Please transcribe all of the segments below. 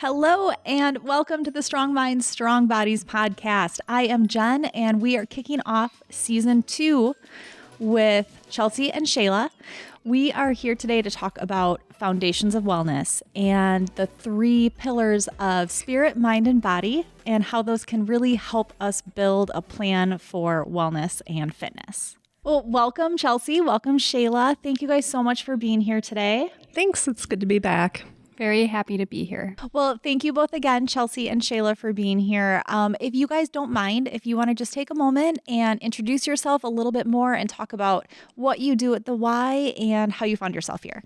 Hello and welcome to the Strong Minds, Strong Bodies podcast. I am Jenn and we are kicking off season 2 with Chelsea and Shayla. We are here today to talk about foundations of wellness and the 3 pillars of spirit, mind, and body, and how those can really help us build a plan for wellness and fitness. Well, welcome, Chelsea. Welcome, Shayla. Thank you guys so much for being here today. Thanks. It's good to be back. Very happy to be here. Well, thank you both again, Chelsea and Shayla, for being here. If you guys don't mind, if you want to just take a moment and introduce yourself a little bit more and talk about what you do at the Y and how you found yourself here.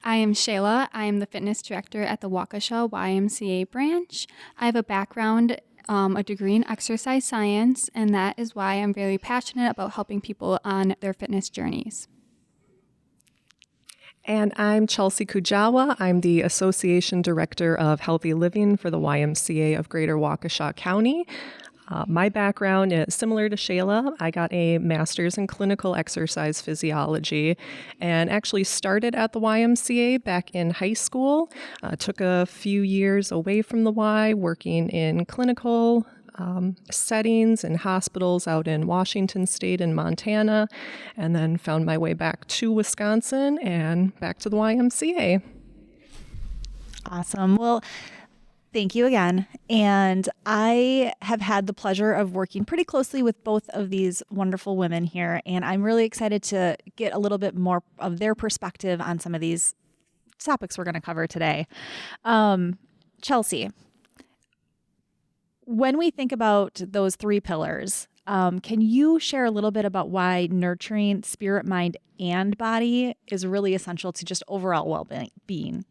I am Shayla. I am the fitness director at the Waukesha YMCA branch. I have a background, a degree in exercise science, and that is why I'm very passionate about helping people on their fitness journeys. And I'm Chelsea Kujawa. I'm the Association Director of Healthy Living for the YMCA of Greater Waukesha County. My background is similar to Shayla. I got a master's in clinical exercise physiology and actually started at the YMCA back in high school. Took a few years away from the Y, working in clinical settings in hospitals out in Washington State and Montana, and then found my way back to Wisconsin and back to the YMCA. Awesome. Well, thank you again. And I have had the pleasure of working pretty closely with both of these wonderful women here, and I'm really excited to get a little bit more of their perspective on some of these topics we're going to cover today. Chelsea, when we think about those 3 pillars, can you share a little bit about why nurturing spirit, mind, and body is really essential to just overall well-being?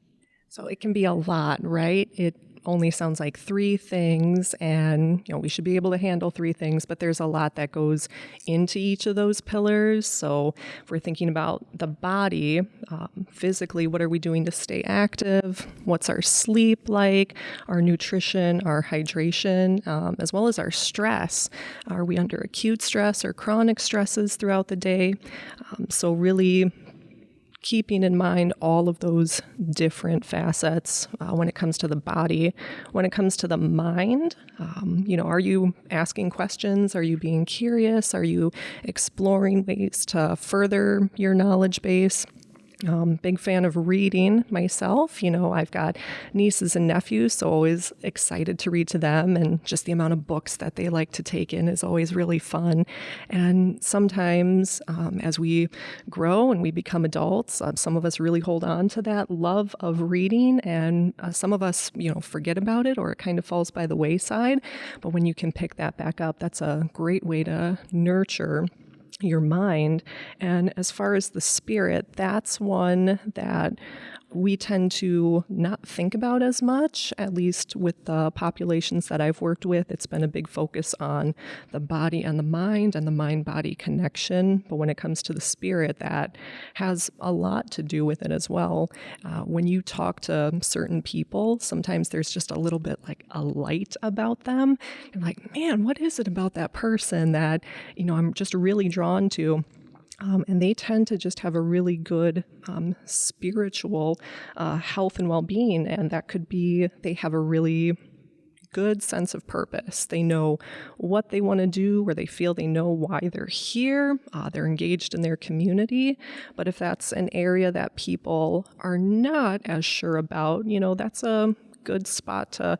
So it can be a lot, right? It only sounds like 3 things, and we should be able to handle 3 things, but there's a lot that goes into each of those pillars. So if we're thinking about the body, physically, what are we doing to stay active? What's our sleep like? Our nutrition, our hydration, as well as our stress. Are we under acute stress or chronic stresses throughout the day? So really keeping in mind all of those different facets when it comes to the body. When it comes to the mind, are you asking questions? Are you being curious? Are you exploring ways to further your knowledge base? Big fan of reading myself. I've got nieces and nephews, so always excited to read to them, and just the amount of books that they like to take in is always really fun. And sometimes as we grow and we become adults, some of us really hold on to that love of reading, and some of us, forget about it, or it kind of falls by the wayside. But when you can pick that back up, that's a great way to nurture your mind. And as far as the spirit, that's one that we tend to not think about as much, at least with the populations that I've worked with. It's been a big focus on the body and the mind-body connection. But when it comes to the spirit, that has a lot to do with it as well. When you talk to certain people, sometimes there's just a little bit like a light about them. You're like, man, what is it about that person that, I'm just really drawn to? And they tend to just have a really good spiritual health and well-being. And that could be they have a really good sense of purpose. They know what they want to do, or they feel they know why they're here. They're engaged in their community. But if that's an area that people are not as sure about, that's a good spot to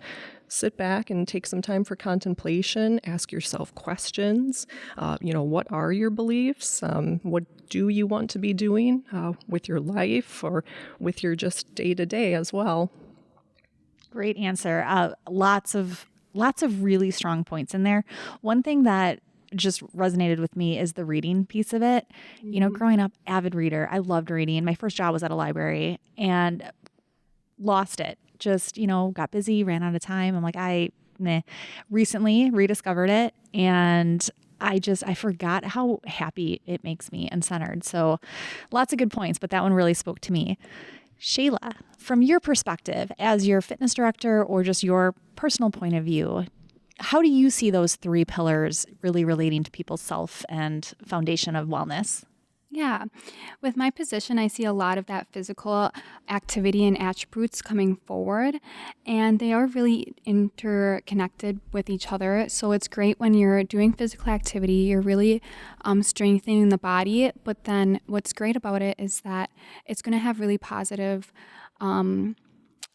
sit back and take some time for contemplation. Ask yourself questions. What are your beliefs? What do you want to be doing with your life or with your just day-to-day as well? Great answer. Lots of really strong points in there. One thing that just resonated with me is the reading piece of it. Growing up, avid reader. I loved reading. My first job was at a library and lost it. Just, got busy, ran out of time. I'm like, recently rediscovered it, and I forgot how happy it makes me and centered. So lots of good points, but that one really spoke to me. Shayla, from your perspective as your fitness director or just your personal point of view, how do you see those 3 pillars really relating to people's self and foundation of wellness? Yeah. With my position, I see a lot of that physical activity and attributes coming forward, and they are really interconnected with each other. So it's great when you're doing physical activity, you're really strengthening the body. But then what's great about it is that it's going to have really positive um,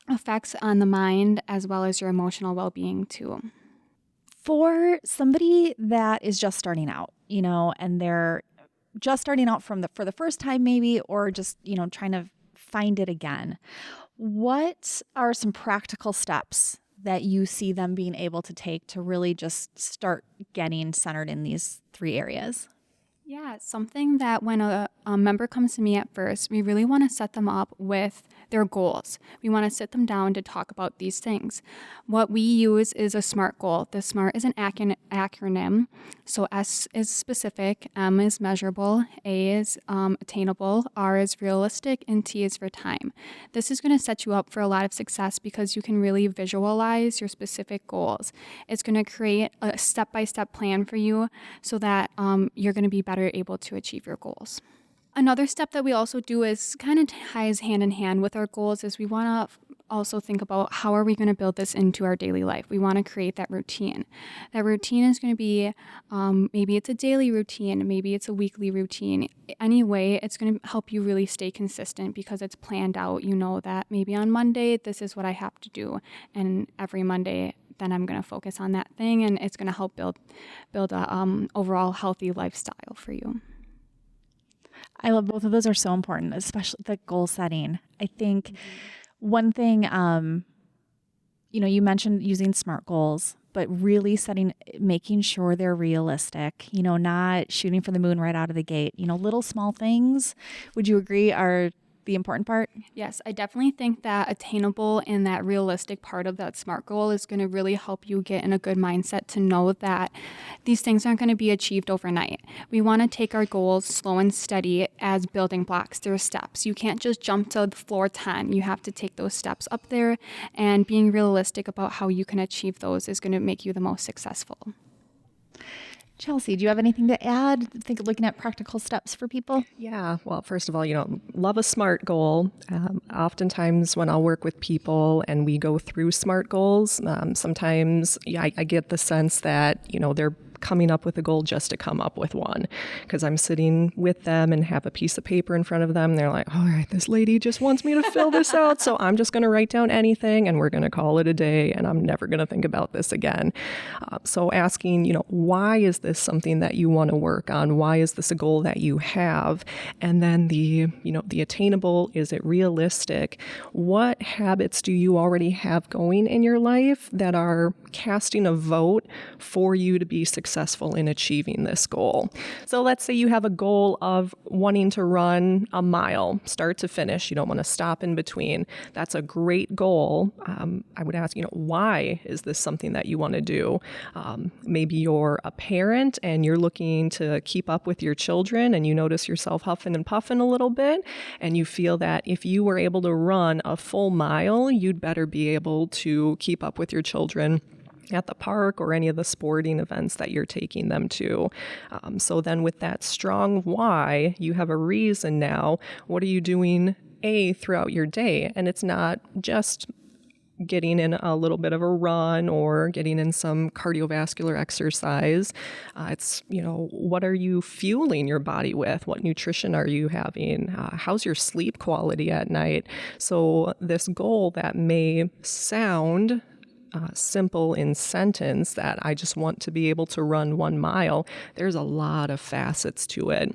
effects on the mind as well as your emotional well being, too. For somebody that is just starting out, and they're just starting out for the first time maybe, or just, trying to find it again, what are some practical steps that you see them being able to take to really just start getting centered in these three areas? Yeah, something that when a member comes to me at first, we really want to set them up with their goals. We want to sit them down to talk about these things. What we use is a SMART goal. The SMART is an acronym. So S is specific, M is measurable, A is attainable, R is realistic, and T is for time. This is going to set you up for a lot of success because you can really visualize your specific goals. It's going to create a step-by-step plan for you so that you're going to be better able to achieve your goals. Another step that we also do is kind of ties hand in hand with our goals is we want to also think about how are we going to build this into our daily life. We want to create that routine. That routine is going to be maybe it's a daily routine, maybe it's a weekly routine. Anyway, it's going to help you really stay consistent because it's planned out. You know that maybe on Monday, this is what I have to do. And every Monday, then I'm going to focus on that thing, and it's going to help build a overall healthy lifestyle for you. I love both of those are so important, especially the goal setting. I think one thing, you mentioned using SMART goals, but really making sure they're realistic, not shooting for the moon right out of the gate. Little small things, would you agree, are the important part? Yes, I definitely think that attainable and that realistic part of that SMART goal is going to really help you get in a good mindset to know that these things aren't going to be achieved overnight. We want to take our goals slow and steady as building blocks. There are steps. You can't just jump to floor 10. You have to take those steps up there, and being realistic about how you can achieve those is going to make you the most successful. Chelsea, do you have anything to add? Looking at practical steps for people? Yeah, well, first of all, love a SMART goal. Oftentimes when I'll work with people and we go through SMART goals, sometimes I get the sense that, they're coming up with a goal just to come up with one, because I'm sitting with them and have a piece of paper in front of them. They're like, all right, this lady just wants me to fill this out, so I'm just going to write down anything and we're going to call it a day and I'm never going to think about this again. So asking, why is this something that you want to work on? Why is this a goal that you have? And then the attainable, is it realistic? What habits do you already have going in your life that are casting a vote for you to be successful in achieving this goal? So let's say you have a goal of wanting to run a mile, start to finish. You don't want to stop in between. That's a great goal. I would ask, why is this something that you want to do? Maybe you're a parent and you're looking to keep up with your children and you notice yourself huffing and puffing a little bit, and you feel that if you were able to run a full mile, you'd better be able to keep up with your children at the park or any of the sporting events that you're taking them to. So then with that strong why, you have a reason now. What are you doing throughout your day? And it's not just getting in a little bit of a run or getting in some cardiovascular exercise. It's, what are you fueling your body with? What nutrition are you having? How's your sleep quality at night? So this goal that may sound simple in sentence, that I just want to be able to run 1 mile, there's a lot of facets to it.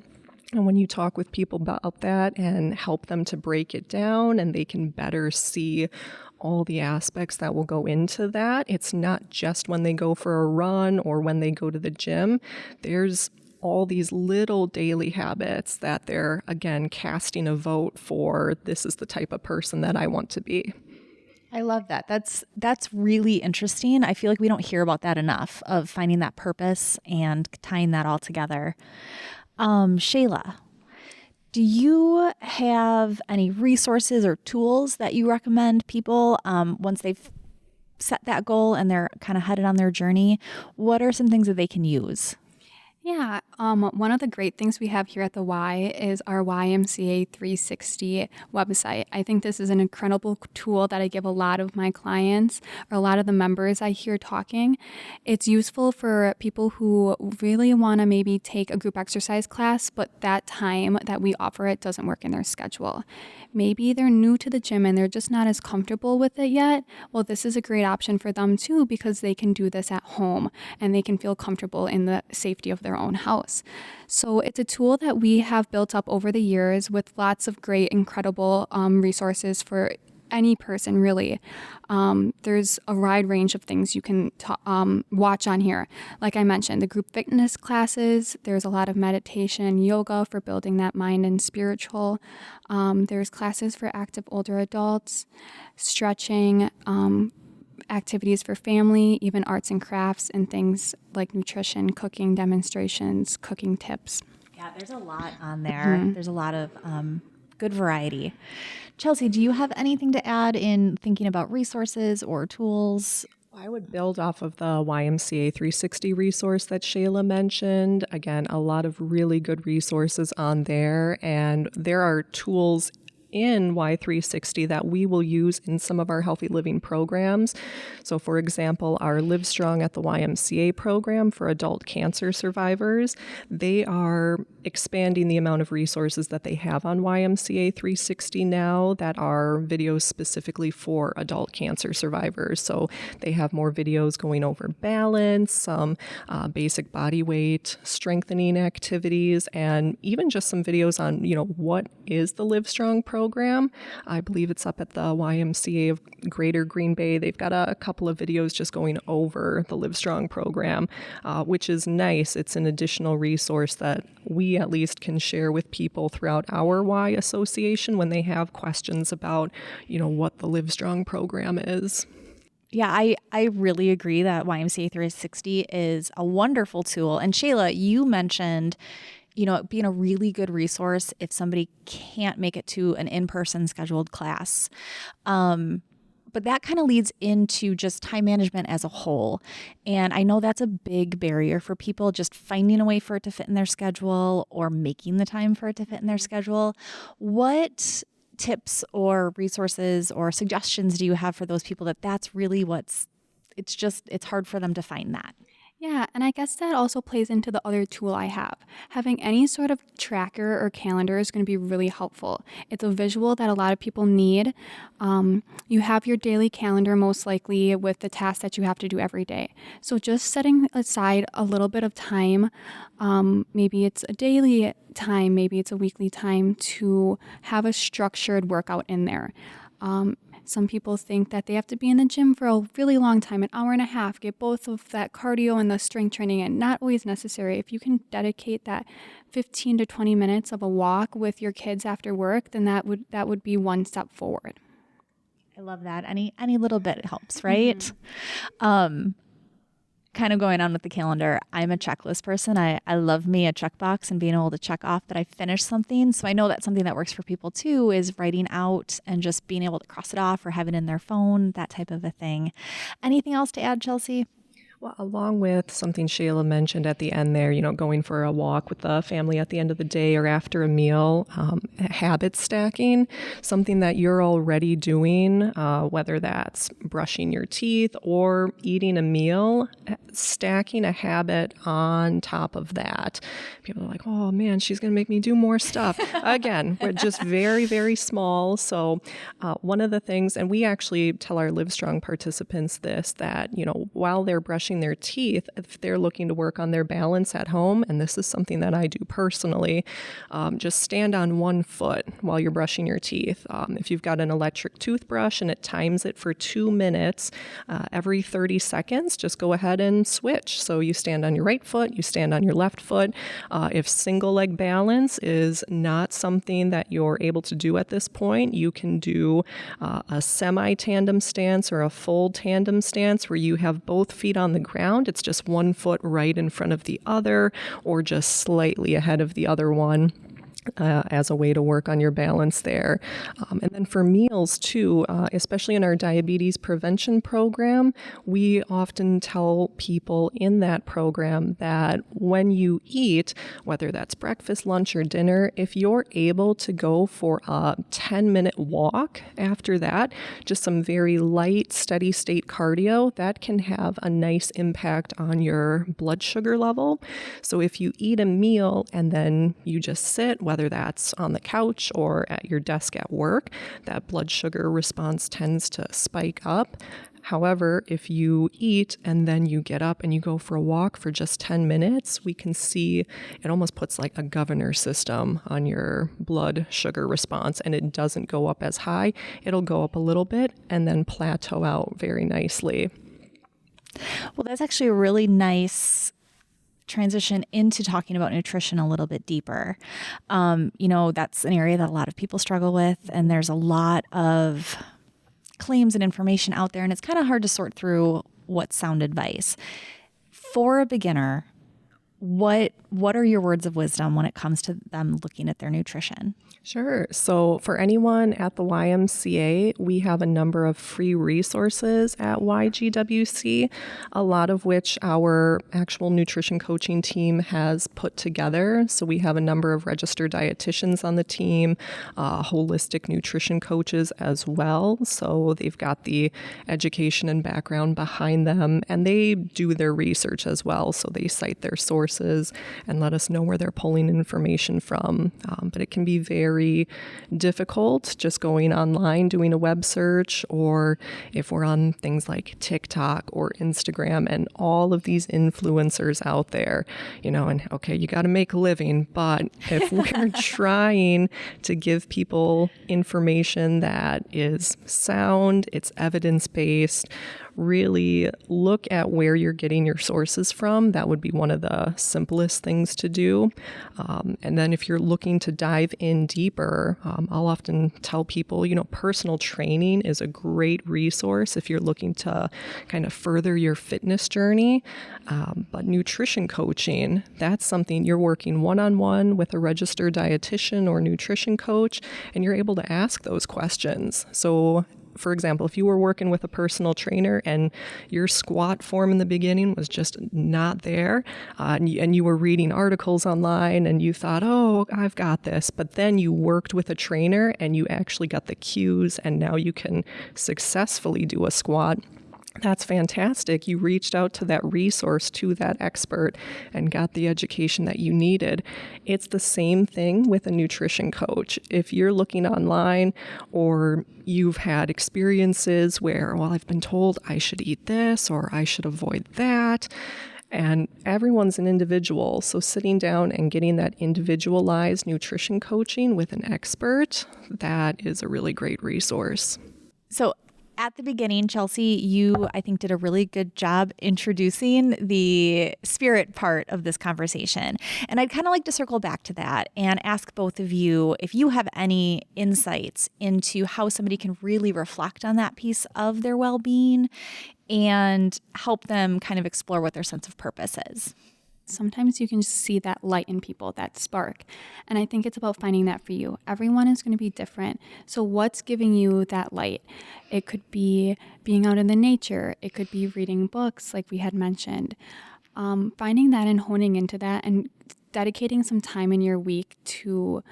And when you talk with people about that and help them to break it down and they can better see all the aspects that will go into that, it's not just when they go for a run or when they go to the gym. There's all these little daily habits that they're, again, casting a vote for. This is the type of person that I want to be. I love that. That's really interesting. I feel like we don't hear about that enough, of finding that purpose and tying that all together. Shayla, do you have any resources or tools that you recommend people once they've set that goal and they're kind of headed on their journey? What are some things that they can use? Yeah, one of the great things we have here at the Y is our YMCA 360 website. I think this is an incredible tool that I give a lot of my clients or a lot of the members I hear talking. It's useful for people who really want to maybe take a group exercise class, but that time that we offer it doesn't work in their schedule. Maybe they're new to the gym and they're just not as comfortable with it yet. Well, this is a great option for them too because they can do this at home and they can feel comfortable in the safety of their own house. So it's a tool that we have built up over the years with lots of great, incredible resources for any person, really. There's a wide range of things you can watch on here. Like I mentioned, the group fitness classes, there's a lot of meditation, yoga for building that mind and spiritual. There's classes for active older adults, stretching, activities for family, even arts and crafts, and things like nutrition, cooking demonstrations, cooking tips. Yeah, there's a lot on there. There's a lot of good variety. Chelsea, do you have anything to add in thinking about resources or tools? I would build off of the YMCA 360 resource that Shayla mentioned. Again, a lot of really good resources on there, and there are tools in Y360 that we will use in some of our healthy living programs. So for example, our Live Strong at the YMCA program for adult cancer survivors, they are expanding the amount of resources that they have on YMCA 360 now that are videos specifically for adult cancer survivors. So they have more videos going over balance, some basic body weight strengthening activities, and even just some videos on, what is the Live Strong program. I believe it's up at the YMCA of Greater Green Bay. They've got a couple of videos just going over the Live Strong program, which is nice. It's an additional resource that we at least can share with people throughout our Y association when they have questions about, what the Live Strong program is. Yeah, I really agree that YMCA 360 is a wonderful tool. And Shayla, you mentioned, it being a really good resource if somebody can't make it to an in-person scheduled class. But that kind of leads into just time management as a whole. And I know that's a big barrier for people, just finding a way for it to fit in their schedule or making the time for it to fit in their schedule. What tips or resources or suggestions do you have for those people that's really it's hard for them to find that? Yeah, and I guess that also plays into the other tool I have. Having any sort of tracker or calendar is going to be really helpful. It's a visual that a lot of people need. You have your daily calendar most likely with the tasks that you have to do every day. So just setting aside a little bit of time, maybe it's a daily time, maybe it's a weekly time to have a structured workout in there. Some people think that they have to be in the gym for a really long time, an hour and a half, get both of that cardio and the strength training, and not always necessary. If you can dedicate that 15 to 20 minutes of a walk with your kids after work, then that would be one step forward. I love that. Any little bit helps, right? Kind of going on with the calendar, I'm a checklist person. I love me a checkbox and being able to check off that I finished something. So I know that's something that works for people too, is writing out and just being able to cross it off or have it in their phone, that type of a thing. Anything else to add, Chelsea? Well, along with something Shayla mentioned at the end there, going for a walk with the family at the end of the day or after a meal, habit stacking, something that you're already doing, whether that's brushing your teeth or eating a meal, stacking a habit on top of that. People are like, oh man, she's going to make me do more stuff. Again, we're just very, very small. So one of the things, and we actually tell our Live Strong participants this, that, while they're brushing their teeth, if they're looking to work on their balance at home, and this is something that I do personally, just stand on one foot while you're brushing your teeth. If you've got an electric toothbrush and it times it for 2 minutes, every 30 seconds, just go ahead and switch. So you stand on your right foot, you stand on your left foot. If single leg balance is not something that you're able to do at this point, you can do a semi-tandem stance or a full tandem stance where you have both feet on the ground. It's just one foot right in front of the other or just slightly ahead of the other one. as a way to work on your balance there. And then for meals too, especially in our diabetes prevention program, we often tell people in that program that when you eat, whether that's breakfast, lunch, or dinner, if you're able to go for a 10-minute walk after that, just some very light, steady state cardio, that can have a nice impact on your blood sugar level. So if you eat a meal and then you just sit, whether that's on the couch or at your desk at work, that blood sugar response tends to spike up. However, if you eat and then you get up and you go for a walk for just 10 minutes, we can see it almost puts like a governor system on your blood sugar response, and it doesn't go up as high. It'll go up a little bit and then plateau out very nicely. Well, that's actually a really nice transition into talking about nutrition a little bit deeper. That's an area that a lot of people struggle with, and there's a lot of claims and information out there, and it's kind of hard to sort through what's sound advice. For a beginner, what are your words of wisdom when it comes to them looking at their nutrition? Sure. So for anyone at the YMCA, we have a number of free resources at YGWC, a lot of which our actual nutrition coaching team has put together. So we have a number of registered dietitians on the team, holistic nutrition coaches as well. So they've got the education and background behind them, and they do their research as well. So they cite their sources and let us know where they're pulling information from. But it can be very difficult just going online, doing a web search, or if we're on things like TikTok or Instagram and all of these influencers out there, and okay, you got to make a living. But if we're trying to give people information that is sound, it's evidence-based, really look at where you're getting your sources from. That would be one of the simplest things to do. And then if you're looking to dive in deeper, I'll often tell people, personal training is a great resource if you're looking to kind of further your fitness journey. But nutrition coaching, that's something you're working one-on-one with a registered dietitian or nutrition coach, and you're able to ask those questions. So for example, if you were working with a personal trainer and your squat form in the beginning was just not there, and you were reading articles online and you thought, oh, I've got this, but then you worked with a trainer and you actually got the cues and now you can successfully do a squat. That's fantastic. You reached out to that resource, to that expert, and got the education that you needed. It's the same thing with a nutrition coach. If you're looking online or you've had experiences where, well, I've been told I should eat this or I should avoid that, and everyone's an individual. So sitting down and getting that individualized nutrition coaching with an expert, that is a really great resource. So at the beginning, Chelsea, you, I think, did a really good job introducing the spirit part of this conversation. And I'd kind of like to circle back to that and ask both of you if you have any insights into how somebody can really reflect on that piece of their well-being and help them kind of explore what their sense of purpose is. Sometimes you can just see that light in people, that spark. And I think it's about finding that for you. Everyone is going to be different. So what's giving you that light? It could be being out in the nature. It could be reading books like we had mentioned. Finding that and honing into that and dedicating some time in your week to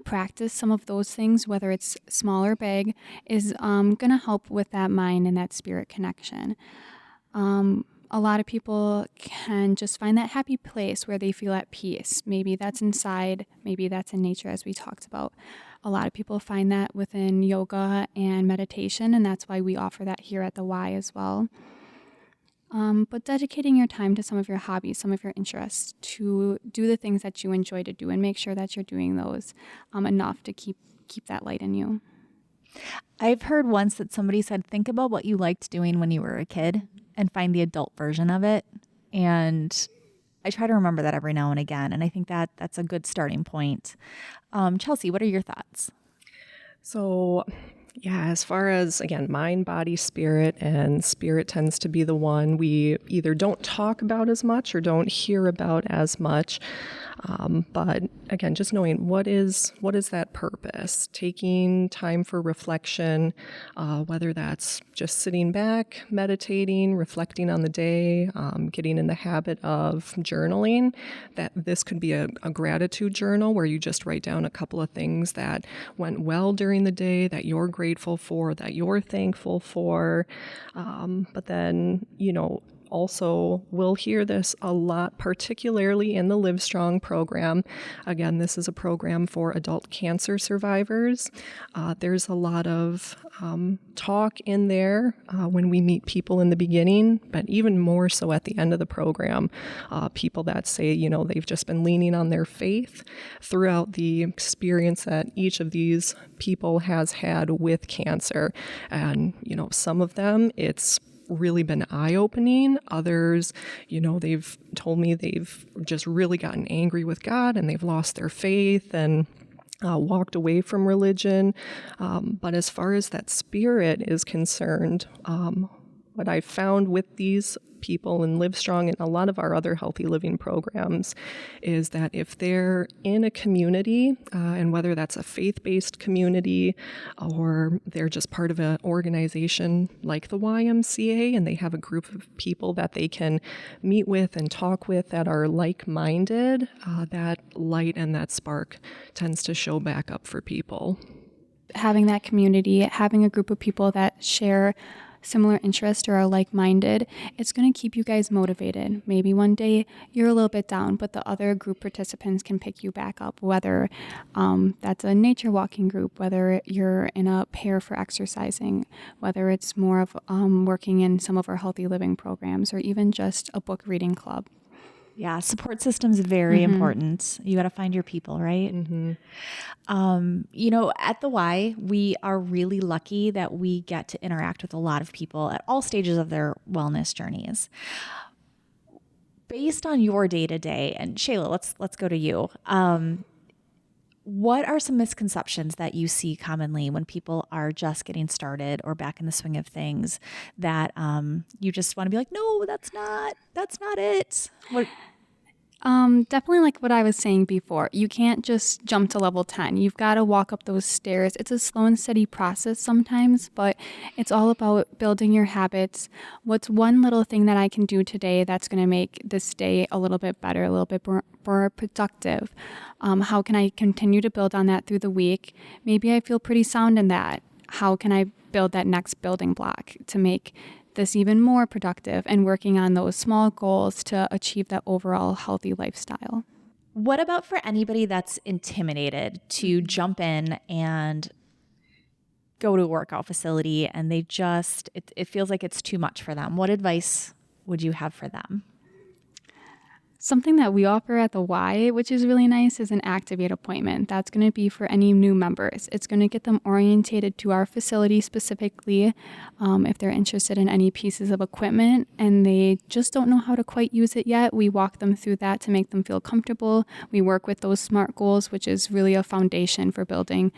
practice some of those things, whether it's small or big, is going to help with that mind and that spirit connection. A lot of people can just find that happy place where they feel at peace. Maybe that's inside, maybe that's in nature, as we talked about. A lot of people find that within yoga and meditation, and that's why we offer that here at the Y as well. But dedicating your time to some of your hobbies, some of your interests, to do the things that you enjoy to do, and make sure that you're doing those enough to keep that light in you. I've heard once that somebody said, think about what you liked doing when you were a kid and find the adult version of it. And I try to remember that every now and again. And I think that that's a good starting point. Chelsea, what are your thoughts? So, yeah, as far as, again, mind, body, spirit, and spirit tends to be the one we either don't talk about as much or don't hear about as much. But again, just knowing what is that purpose, taking time for reflection, whether that's just sitting back, meditating, reflecting on the day, getting in the habit of journaling. That this could be a gratitude journal where you just write down a couple of things that went well during the day, that you're grateful for, that you're thankful for. But then, also, we'll hear this a lot, particularly in the Livestrong program. Again, this is a program for adult cancer survivors. There's a lot of talk in there when we meet people in the beginning, but even more so at the end of the program. People that say, they've just been leaning on their faith throughout the experience that each of these people has had with cancer. And, some of them, it's really been eye-opening. Others, they've told me they've just really gotten angry with God and they've lost their faith and walked away from religion. But as far as that spirit is concerned, what I've found with these people in Livestrong and a lot of our other healthy living programs is that if they're in a community, and whether that's a faith-based community or they're just part of an organization like the YMCA and they have a group of people that they can meet with and talk with that are like-minded, that light and that spark tends to show back up for people. Having that community, having a group of people that share similar interests or are like-minded, it's going to keep you guys motivated. Maybe one day you're a little bit down, but the other group participants can pick you back up, whether that's a nature walking group, whether you're in a pair for exercising, whether it's more of working in some of our healthy living programs, or even just a book reading club. Yeah, support system's very important. You got to find your people, right? At the Y, we are really lucky that we get to interact with a lot of people at all stages of their wellness journeys. Based on your day-to-day, and Shayla, let's go to you. What are some misconceptions that you see commonly when people are just getting started or back in the swing of things that you just want to be like, no, that's not it? What? Definitely like what I was saying before. You can't just jump to level 10. You've got to walk up those stairs. It's a slow and steady process sometimes, but it's all about building your habits. What's one little thing that I can do today that's going to make this day a little bit better, a little bit more productive? How can I continue to build on that through the week? Maybe I feel pretty sound in that. How can I build that next building block to make this even more productive, and working on those small goals to achieve that overall healthy lifestyle? What about for anybody that's intimidated to jump in and go to a workout facility and they just, it feels like it's too much for them? What advice would you have for them? Something that we offer at the Y, which is really nice, is an Activate appointment. That's going to be for any new members. It's going to get them orientated to our facility specifically, if they're interested in any pieces of equipment and they just don't know how to quite use it yet. We walk them through that to make them feel comfortable. We work with those SMART goals, which is really a foundation for building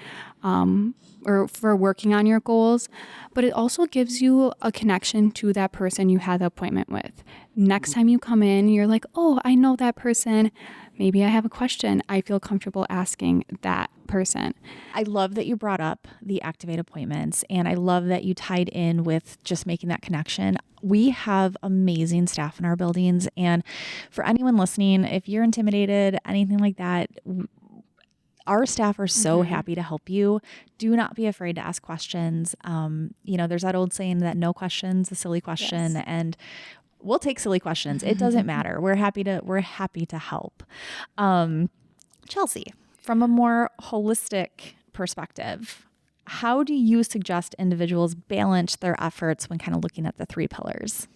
or for working on your goals, but it also gives you a connection to that person you had the appointment with. Next time you come in, you're like, oh, I know that person. Maybe I have a question. I feel comfortable asking that person. I love that you brought up the Activate appointments, and I love that you tied in with just making that connection. We have amazing staff in our buildings, and for anyone listening, if you're intimidated, anything like that, our staff are so happy to help you. Do not be afraid to ask questions. There's that old saying that no question's a silly question, yes. And we'll take silly questions. It doesn't matter. We're happy to help. Chelsea, from a more holistic perspective, how do you suggest individuals balance their efforts when kind of looking at the 3 pillars?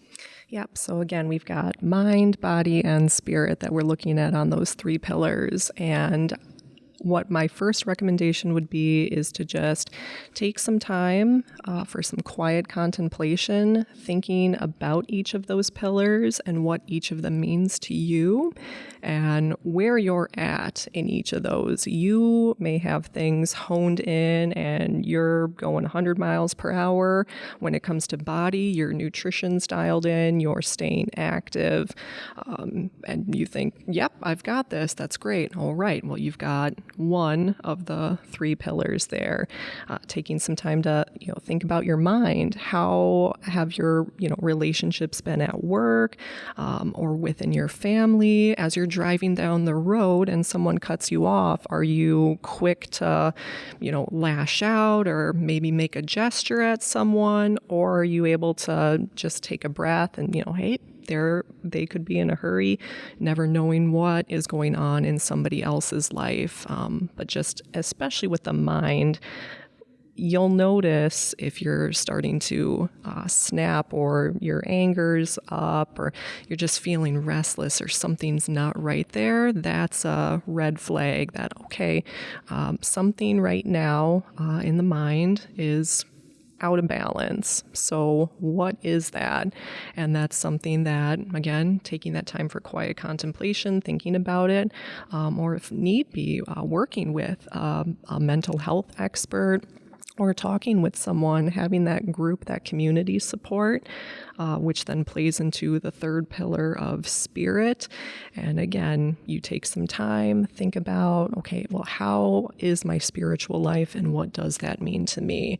Yep. So again, we've got mind, body, and spirit that we're looking at on those 3 pillars. And what my first recommendation would be is to just take some time for some quiet contemplation, thinking about each of those pillars and what each of them means to you and where you're at in each of those. You may have things honed in and you're going 100 miles per hour when it comes to body, your nutrition's dialed in, you're staying active, and you think, yep, I've got this, that's great. All right, well, you've got one of the three pillars there. Taking some time to think about your mind. How have your relationships been at work or within your family? As you're driving down the road and someone cuts you off, are you quick to lash out or maybe make a gesture at someone, or are you able to just take a breath and hey, they could be in a hurry, never knowing what is going on in somebody else's life. But just especially with the mind, you'll notice if you're starting to snap, or your anger's up, or you're just feeling restless, or something's not right there. That's a red flag that, okay, something right now in the mind is out of balance. So what is that? And that's something that, again, taking that time for quiet contemplation, thinking about it, or if need be, working with a mental health expert, or talking with someone, having that group, that community support, which then plays into the third pillar of spirit. And again, you take some time, think about, okay, well, how is my spiritual life and what does that mean to me?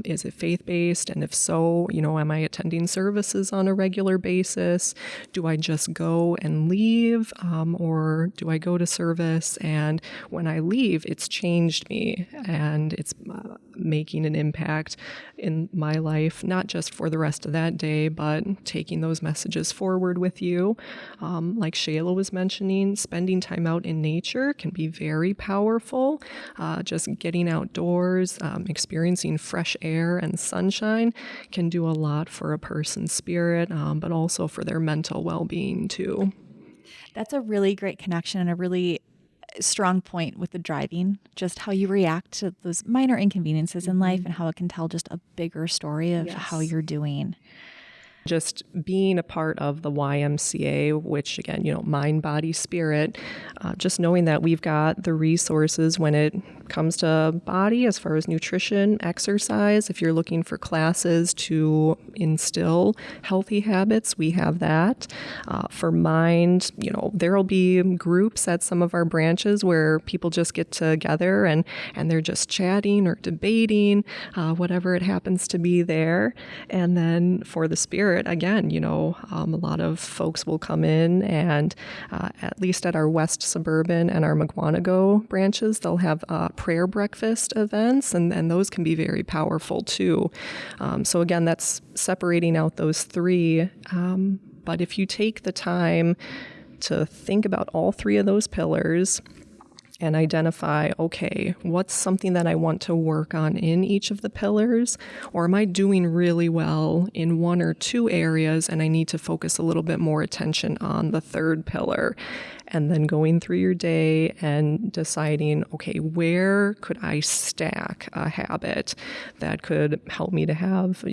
Is it faith-based? And if so, am I attending services on a regular basis? Do I just go and leave? Or do I go to service and when I leave, it's changed me and it's making an impact in my life, not just for the rest of that day, but taking those messages forward with you. Like Shayla was mentioning, spending time out in nature can be very powerful. Just getting outdoors, experiencing fresh air and sunshine can do a lot for a person's spirit, but also for their mental well-being too. That's a really great connection and a really strong point with the driving, just how you react to those minor inconveniences in life and how it can tell just a bigger story of how you're doing. Just being a part of the YMCA, which again, mind, body, spirit, just knowing that we've got the resources when it comes to body as far as nutrition, exercise. If you're looking for classes to instill healthy habits, we have that. For mind, there'll be groups at some of our branches where people just get together and they're just chatting or debating, whatever it happens to be there. And then for the spirit, again, a lot of folks will come in and at least at our West Suburban and our Mukwonago branches, they'll have prayer breakfast events, and those can be very powerful too. So again, that's separating out those three. But if you take the time to think about all three of those pillars and identify, okay, what's something that I want to work on in each of the pillars? Or am I doing really well in one or two areas and I need to focus a little bit more attention on the third pillar? And then going through your day and deciding, okay, where could I stack a habit that could help me to have,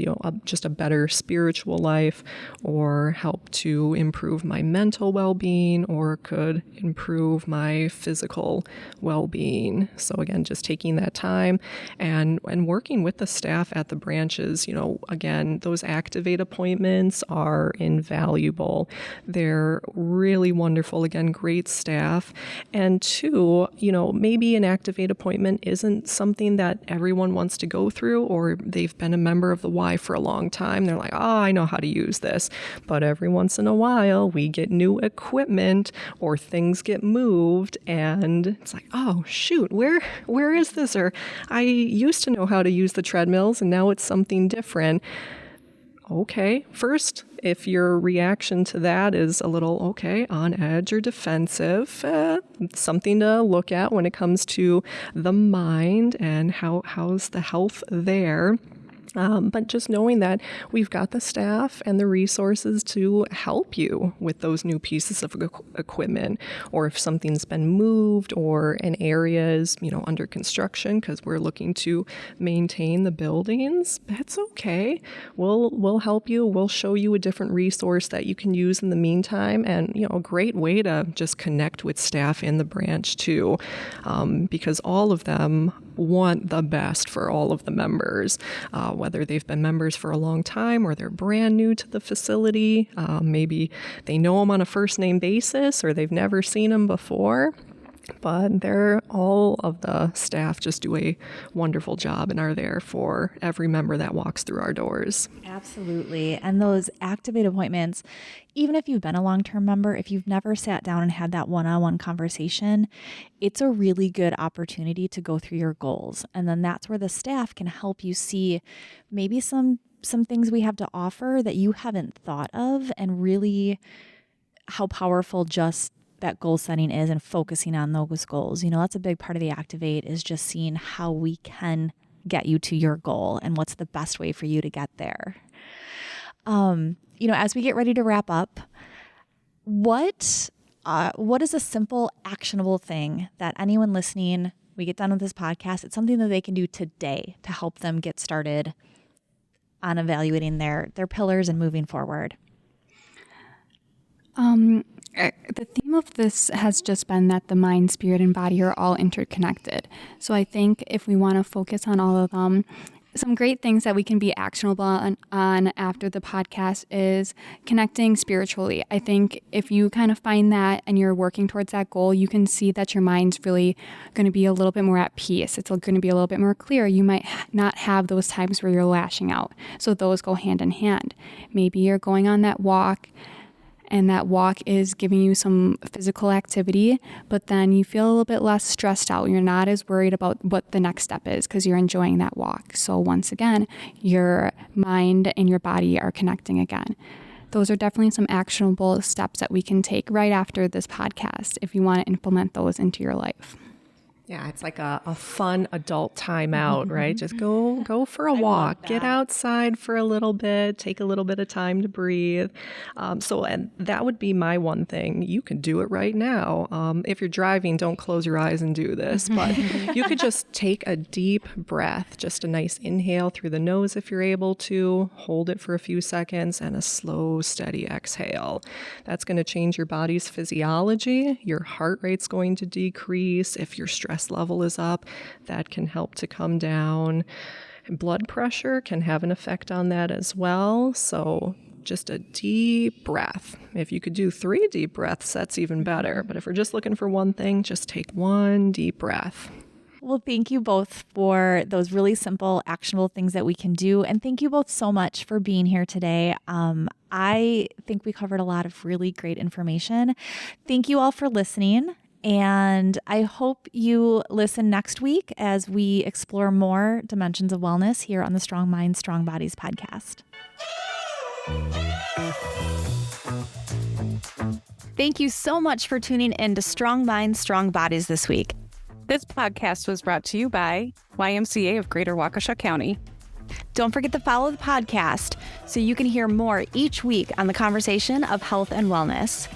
just a better spiritual life, or help to improve my mental well-being, or could improve my physical well-being. So again, just taking that time and working with the staff at the branches, again, those Activate appointments are invaluable. They're really wonderful. Again, great staff. And two, maybe an Activate appointment isn't something that everyone wants to go through, or they've been a member of the Y for a long time. They're like, oh, I know how to use this. But every once in a while, we get new equipment or things get moved, and it's like, oh, shoot, where is this? Or I used to know how to use the treadmills, and now it's something different. Okay, first, if your reaction to that is a little, on edge or defensive, something to look at when it comes to the mind and how's the health there. But just knowing that we've got the staff and the resources to help you with those new pieces of equipment, or if something's been moved or an area is, under construction because we're looking to maintain the buildings, that's okay. We'll help you. We'll show you a different resource that you can use in the meantime, and a great way to just connect with staff in the branch too, because all of them want the best for all of the members, whether they've been members for a long time or they're brand new to the facility. Maybe they know them on a first name basis or they've never seen them before. But all of the staff just do a wonderful job and are there for every member that walks through our doors. Absolutely. And those Activate appointments, even if you've been a long-term member, if you've never sat down and had that one-on-one conversation, it's a really good opportunity to go through your goals. And then that's where the staff can help you see maybe some things we have to offer that you haven't thought of, and really how powerful just that goal setting is and focusing on those goals. That's a big part of the Activate, is just seeing how we can get you to your goal and what's the best way for you to get there. As we get ready to wrap up, what is a simple, actionable thing that anyone listening, we get done with this podcast, it's something that they can do today to help them get started on evaluating their pillars and moving forward? The theme of this has just been that the mind, spirit, and body are all interconnected. So I think if we want to focus on all of them, some great things that we can be actionable on after the podcast is connecting spiritually. I think if you kind of find that and you're working towards that goal, you can see that your mind's really going to be a little bit more at peace. It's going to be a little bit more clear. You might not have those times where you're lashing out. So those go hand in hand. Maybe you're going on that walk, and that walk is giving you some physical activity, but then you feel a little bit less stressed out. You're not as worried about what the next step is because you're enjoying that walk. So once again, your mind and your body are connecting again. Those are definitely some actionable steps that we can take right after this podcast if you want to implement those into your life. Yeah, it's like a fun adult time out, right? Just go for a walk, get outside for a little bit, take a little bit of time to breathe. And that would be my one thing. You can do it right now. If you're driving, don't close your eyes and do this, but you could just take a deep breath, just a nice inhale through the nose if you're able to, hold it for a few seconds, and a slow, steady exhale. That's going to change your body's physiology. Your heart rate's going to decrease. If you're stressed level is up, that can help to come down. Blood pressure can have an effect on that as well. So just a deep breath. If you could do 3 deep breaths, that's even better. But if we're just looking for one thing, just take 1 deep breath. Well, thank you both for those really simple, actionable things that we can do. And thank you both so much for being here today. I think we covered a lot of really great information. Thank you all for listening. And I hope you listen next week as we explore more dimensions of wellness here on the Strong Minds, Strong Bodies podcast. Thank you so much for tuning in to Strong Minds, Strong Bodies this week. This podcast was brought to you by YMCA of Greater Waukesha County. Don't forget to follow the podcast so you can hear more each week on the conversation of health and wellness.